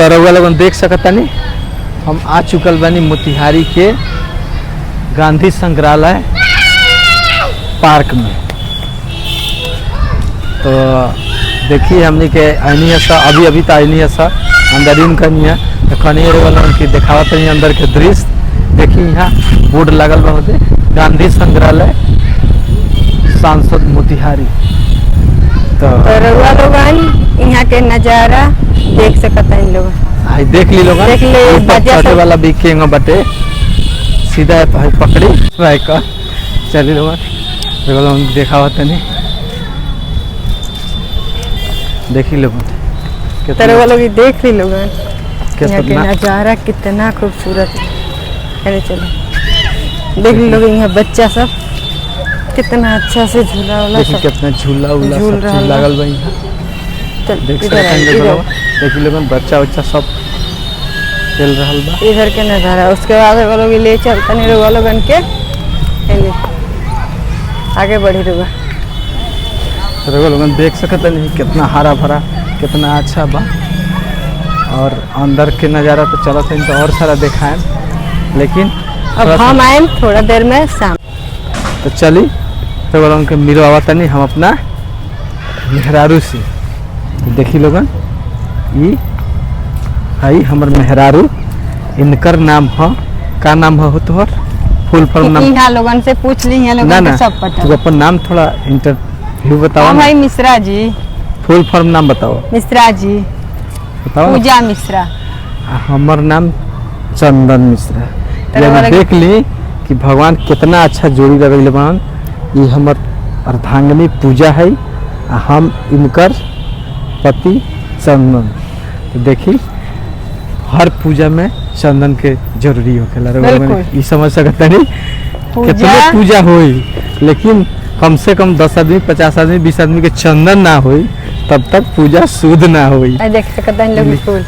तो रउआ लोगन देख सकतानी हम आ चुकल बानी मोतिहारी के गांधी संग्रहालय पार्क में। तो देखिए हमने के आईनी है अभी अभी तो आईनी है अंदर इन करनी है तो कनियर वाला उनकी दिखावत है अंदर के दृश्य। देखिए यहाँ बोर्ड लगल बा होते गांधी संग्रहालय सांसद मोतिहारी। तो रउआ लोगन यहाँ के नजारा देख सकता है लोग। आई देख ली लोग छोटे वाला भी केंगा बटे सीधा पकड़ी का चली लोग देखा होता नहीं देखी लोग रउआ लोग देख ली लोग यहाँ के नजारा कितना खूबसूरत है। चलो देख ली लोग यहाँ बच्चा सब कितना अच्छा से झूला वाला कितना झूला उला झूल रहा लागल बा यहाँ। देखी लोग बच्चा बच्चा सब खेल रहा बा इधर के नजारा। उसके बाद लोग ले चलता नहीं रउआ लोगन के आगे बढ़ी रउआ लोग देख सकता नहीं कितना हरा भरा कितना अच्छा बा। और अंदर के नज़ारा तो चला था तो और सारा देखा है लेकिन अब हम आए थोड़ा देर में शाम। तो चली तो बोला उनके मिलवा तनी हम अपना मेहरारू से। तो देखी लोगन ये है हमर मेहरारू इनकर नाम है का नाम है तोहर फुल फॉर्म नाम यहाँ लोगन से पूछ ली हैं लोगन के सब पता। तू अपन नाम थोड़ा इंटरव्यू बताओ। भाई मिश्रा जी फुल फॉर्म नाम बताओ। मिश्रा जी बताओ। पूजा मिश्रा। हमर नाम चंदन मिश्रा। देख ली कि भगवान कितना अच्छा जोड़ी लगल बन। ये हमर अर्धांगिनी पूजा है हम इनकर पति चंदन। तो देखी हर पूजा में चंदन के जरूरी होखेला। ये समझ सकता नहीं कितने पूजा होई लेकिन कम से कम 10 आदमी 50 आदमी 20 आदमी के चंदन ना होई तब तक पूजा शुद्ध ना होई। देख सकते हैं लोग फूल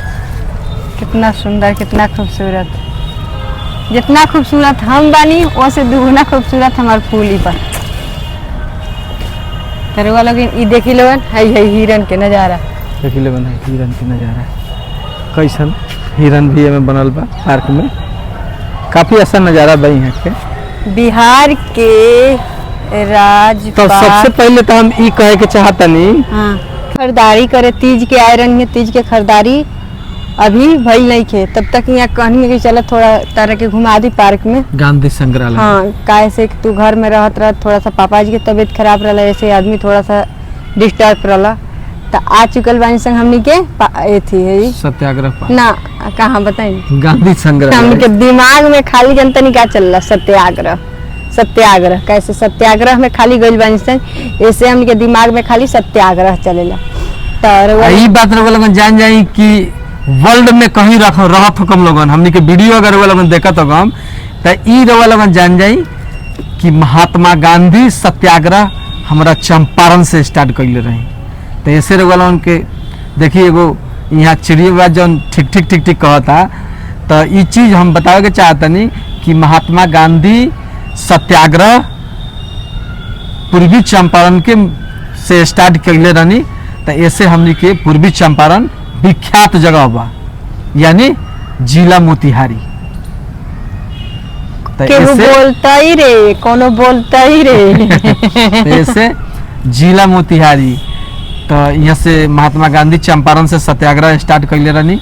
कितना सुंदर कितना खूबसूरत। जितना खूबसूरत हम बानी वो से दुगुना खूबसूरत हमार फूल ही बा। तरुआ लोग ये देखी लोगन है हिरन के नजारा। देखी लोगन है हिरन के नजारा कैसन हिरन भी में बनल बा पार्क में। काफी अच्छा नजारा बा यहाँ के बिहार के राज। तो सबसे पहले तो हम ई कहे के चाहतनी खरीदारी करे तीज के आए रही तीज के खरीदारी अभी भइल नहीं खे तब तक यहाँ कहनी कि चलो थोड़ा तरह के घुमा दी पार्क में गांधी संग्रहालय। हाँ कैसे तू घर में रहत थोड़ा सा पापा जी की तबीयत खराब रहा ऐसे आदमी थोड़ा सा डिस्टर्ब रहा तो आ चुकल बानी संग हमनी के थी है सत्याग्रह ना कहाँ बताई गांधी संग्रहालय। हमनी के दिमाग में खाली जनता नहीं क्या चल रहा सत्याग्रह सत्याग्रह कैसे सत्याग्रह में खाली गइल बानी संग ऐसे हमनी के दिमाग में खाली सत्याग्रह चलेला। तो यही बात लोगन जान जाई कि वर्ल्ड में कहीं रहत हो कम लोगन हमनी के वीडियो अगर वो लोगन देखत हो कम तो ई रवा लोगन जान जाई कि महात्मा गांधी सत्याग्रह हमारा चंपारण से स्टार्ट कैले रही। तो ऐसे रवा लोगन के देखिए एगो यहाँ चिड़िया जौन ठीक ठीक ठीक ठीक कहता तो ये चीज हम बतावे के चाहतनी कि महात्मा गांधी सत्याग्रह पूर्वी चंपारण के से स्टार्ट कैले रहनी। तो ऐसे हमनी के पूर्वी चंपारण विख्यात जगह बा यानी जिला मोतिहारी। बोलता ही रे कोनो बोलता ही रे ऐसे जिला मोतिहारी। तो यहाँ से महात्मा गांधी चंपारण से सत्याग्रह स्टार्ट कैले रहनी।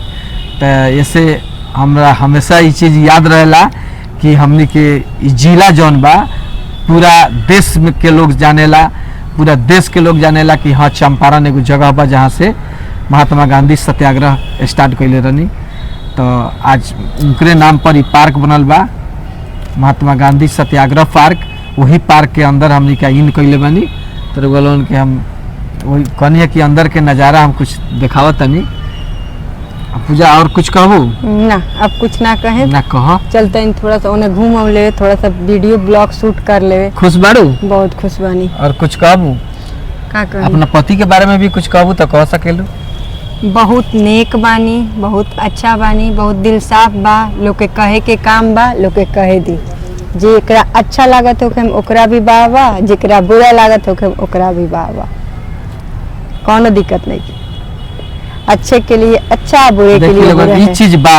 तो ऐसे हमरा हमेशा ये चीज याद रहेला कि हमनी के जिला जौन बा पूरा देश में के लोग जानेला पूरा देश के लोग जानेला कि हाँ चंपारण एगो जगह बा जहाँ से महात्मा गांधी सत्याग्रह स्टार्ट कैले रहनी। तो आज उनके नाम पर ही पार्क बनल बा महात्मा गांधी सत्याग्रह पार्क। वही पार्क के अंदर हमनी का इन कैले बनी। तो बोलन कि हम वही कहनी कि अंदर के नज़ारा हम कुछ दिखावत तनी। पूजा और कुछ कहू ना अब कुछ ना कहे ना कह चलते थोड़ा सा उन्हें घूम ले थोड़ा सा वीडियो ब्लॉग शूट कर ले। खुश बाड़ू बहुत खुश बानी। और कुछ कहू अपना पति के बारे में भी कुछ कहू तो कह सकेलू। बहुत नेक बानी बहुत अच्छा बानी बहुत दिल साफ बा। लोग के कहे के काम बा लोग के कहे दी जेकरा अच्छा लागत होखे ओकरा भी बा बा जेकरा बुरा लागत होखे ओकरा भी बा बा कोनो दिक्कत नहीं। अच्छे के लिए अच्छा, बुरे के देखिए लिए लोगन बुरा ई है। चीज बा,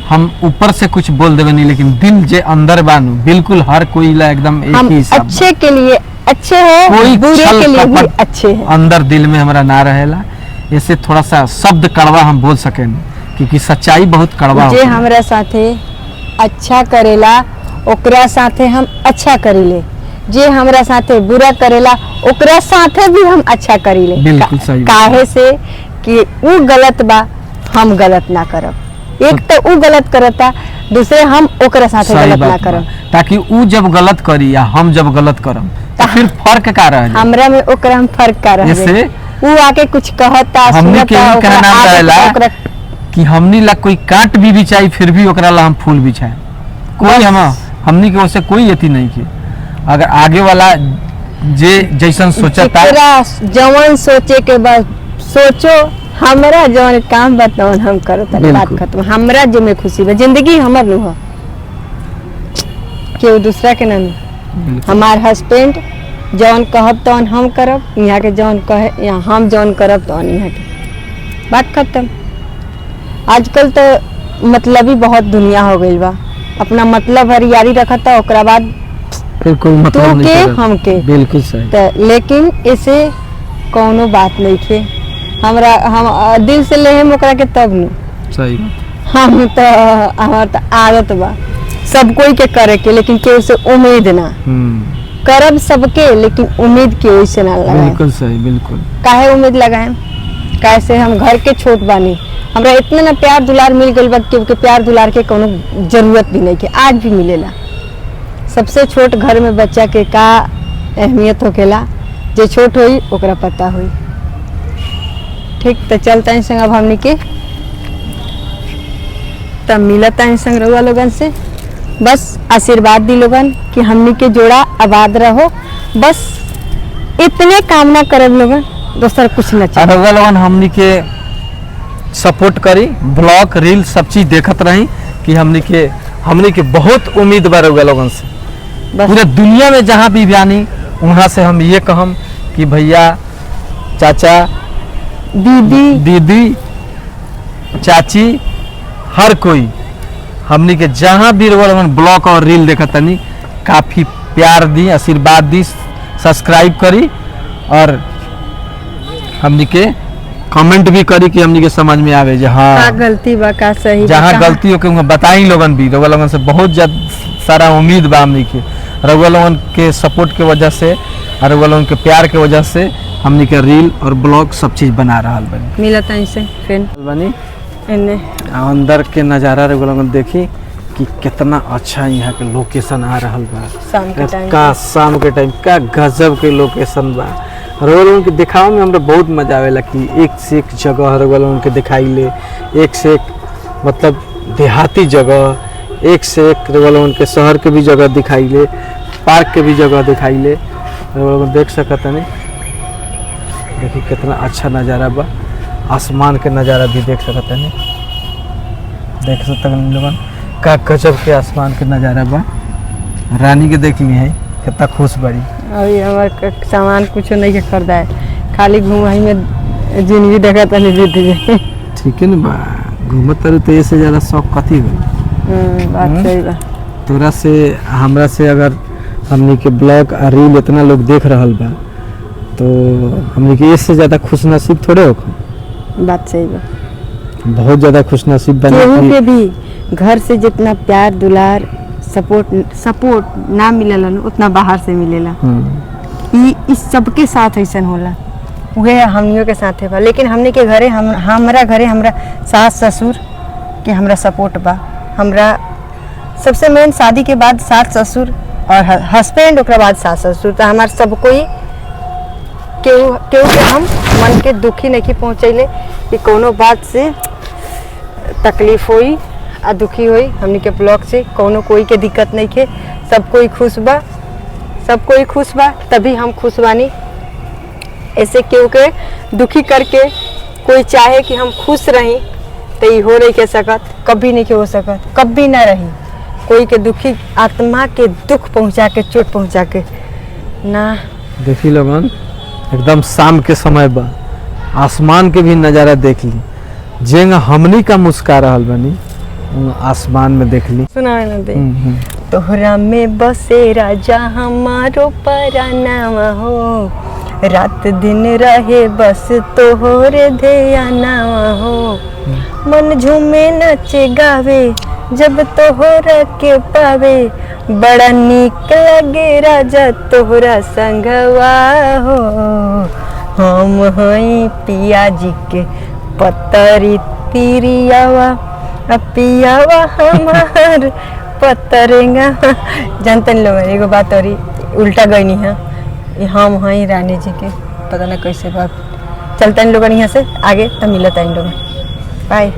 हम ऊपर से कुछ बोल देवे नहीं, लेकिन दिल जे अंदर बानू बिल्कुल हर कोई ला एकदम एक हम ही हिसाब बा। अच्छे के लिए अच्छे हैं, कोई बुरे छल के लिए भी कपट अच्छे हैं। अंदर दिल में हमारा ना रहेला। ऐसे थोड़ा सा शब्द कड़वा हम बोल सके, क्योंकि सच्चाई बहुत कड़वा जे होखेला। हमरा साथे अच्छा करेला ओकरा साथे हम अच्छा करीले, जे हमरा साथे बुरा करेला ओकरा साथे भी हम अच्छा करीले। बिल्कुल सही बात। काहे से कि वो गलत बा, हम गलत ना करब। एक तो वो गलत करता, दूसरे हम ओकरा साथे सही गलत ना बात बा। करब। ताकि ऊ जब गलत करी या हम जब गलत करम तो फिर फर्क का रह जाए। हमरा में ओकरा हम फर्क का रहे। जैसे वो आके कुछ कहता, हमनी के सुनता, ई ओकरा कहना आदत रहेला बा, ओकरा कि हमनी ला कोई काट भी बिछाई फिर भी ओकरा ला हम फूल बिछाए। कोई बस। हमनी के वैसे कोई अथी नहीं की। अगर आगे वाला जे जैसन सोचता, जेकरा जवन सोचे के बाद सोचो, हमरा जवन काम बताओ हम करो, तनी बात बिल्कुल। खत्म। हमरा जो में खुशी बा, जिंदगी हमर नु ह, केहू दूसरा के नाम। हमार हस्बैंड जवन कहब तवन हम करब, यहाँ के जवन कहे या हम जवन करब तवन यहाँ के, बात खत्म। आजकल तो मतलबी बहुत दुनिया हो गई बा, अपना मतलब हरियारी रखता, ओकरा बाद फिर कोई मतलब तू नहीं के करत। हम के। बिल्कुल सही। तो लेकिन इसे कौनो बात नहीं थे, हमरा हम दिल से ले हम ओकरा के तब नु सही। हम तो हमार तो आदत बा सब कोई के करे के, लेकिन केहू से उम्मीद ना करब सबके, लेकिन उम्मीद केहू से ना लगाए। बिल्कुल सही। बिल्कुल काहे उम्मीद लगाए? कैसे हम घर के छोट बानी, हमरा इतना ना प्यार दुलार मिल गइल बा कि प्यार दुलार के कोनो जरूरत भी नहीं के, आज भी मिलेला। सबसे छोट घर में बच्चा के का अहमियत होकेला, जे छोट होई ओकरा पता होई। ठीक, तो चलता है संग अब हमनी के तब मिलता है संग रउआ लोगन से। बस आशीर्वाद दी लोगन कि हमनी के जोड़ा आबाद रहो, बस इतने कामना करब लोगन, दोसर कुछ न चाहिए। और लोगन हमनी के सपोर्ट करी, ब्लॉग रील सब चीज देखत रही कि हमनी के बहुत उम्मीद बा रउआ लोगन से। बस पूरे दुनिया में जहाँ भी जानी वहाँ से हम ये कहम कि भैया, चाचा, दीदी, चाची, हर कोई हमनी के जहाँ भी ब्लॉग और रील देखतनी काफी प्यार दी, आशीर्वाद दी, सब्सक्राइब करी और हमनी के कमेंट भी करी कि हमनी के समझ में आवे जे हाँ का गलती बा का सही बा, जहाँ कहाँ- गलती हो के उनको बताई लोगन भी। रउआ लोगन से बहुत सारा उम्मीद बा हमनी के, रउआ लोगन के सपोर्ट के वजह से और रउआ लोगन के प्यार के वजह से हमनी के रील और ब्लॉग सब चीज बना रहा बनी मिलता है इसे फिर बनी। इन्ने अंदर के नज़ारा रउआ लोगन देखी कि कितना अच्छा यहाँ के लोकेशन आ रहा बा। शाम के टाइम का शाम के टाइम का गजब के लोकेशन बा। रउआ लोगन के दिखावे में हमरा बहुत मजा आवेला कि एक से एक जगह रउआ लोगन के दिखाइले, एक से एक मतलब देहाती जगह, एक से एक रउआ लोगन के शहर के भी जगह दिखाइले, पार्क के भी जगह दिखाइले। रउआ लोगन देख सकतनी, देखिए कितना अच्छा नज़ारा बा। आसमान के नज़ारा भी देख सकतनी, देख सकतनी लोगन का गजब के आसमान के नज़ारा बा। रानी के देख ली है कितना खुश बड़ी। अभी हमार सामान कुछ नहीं के खरीदा है, खाली घूमही में जिंदगी देखा तनी बीत जाए। ठीक है ना बा, घूमत तारू तो ऐसे ज़्यादा शौक कथी हो बात सही बा। तोरा से हमरा से अगर हमनी के ब्लॉग और रील इतना लोग देख रहल बा तो हमनी के इससे ज़्यादा खुश नसीब थोड़े हो। बात सही बा। बहुत ज़्यादा खुश नसीब बने केहू कि के भी घर से जितना प्यार दुलार सपोर्ट ना मिलेला न, उतना बाहर से मिलेला। इस सबके साथ ऐसा होला, उहे हमनियों के साथे बा। लेकिन हमने के घरे हमरा घरे हमरा सास ससुर के हमरा सपोर्ट बा। हमरा सबसे मेन शादी के बाद सास ससुर और हस्बैंड, ओकरा बाद सास ससुर। तो हमार सब कोई केहू के हम मन के दुखी नहीं पहुँचैले कि कोनो बात से तकलीफ होई आ दुखी होई। हमनी के ब्लॉग से कोनो कोई के दिक्कत नहीं के, सब कोई खुश बा, सब कोई खुश बा, तभी हम खुश बानी। ऐसे केहू के दुखी करके कोई चाहे कि हम खुश रही तो ये हो नहीं के सकत, कभी नहीं के हो सकत, कभी ना रही। कोई के दुखी आत्मा के दुख पहुंचा के, चोट पहुंचा के ना। देखी लोगन एकदम शाम के समय बा, आसमान के भी नज़ारा देख ली। जेंग हमनी का मुस्का रहल बनी आसमान में देख ली। सुना ना दे तोहरा में बसे राजा हमारो परानावा हो, रात दिन रहे बस तोहरे ध्यानावा हो। मन झूमे नचे गावे जब तोहरा के पावे, बड़ा नीक लगे राजा तोहरा संगवा हो। हम हई पिया जी के पतरी तिरियावा, पियावा हमार पतरेंगा। जानते लोग एगो बात और उल्टा गईनी है, हम हई रानी जी के पता ना कैसे बात। चलते लोग यहाँ से आगे तो मिलता इन लोग। बाय।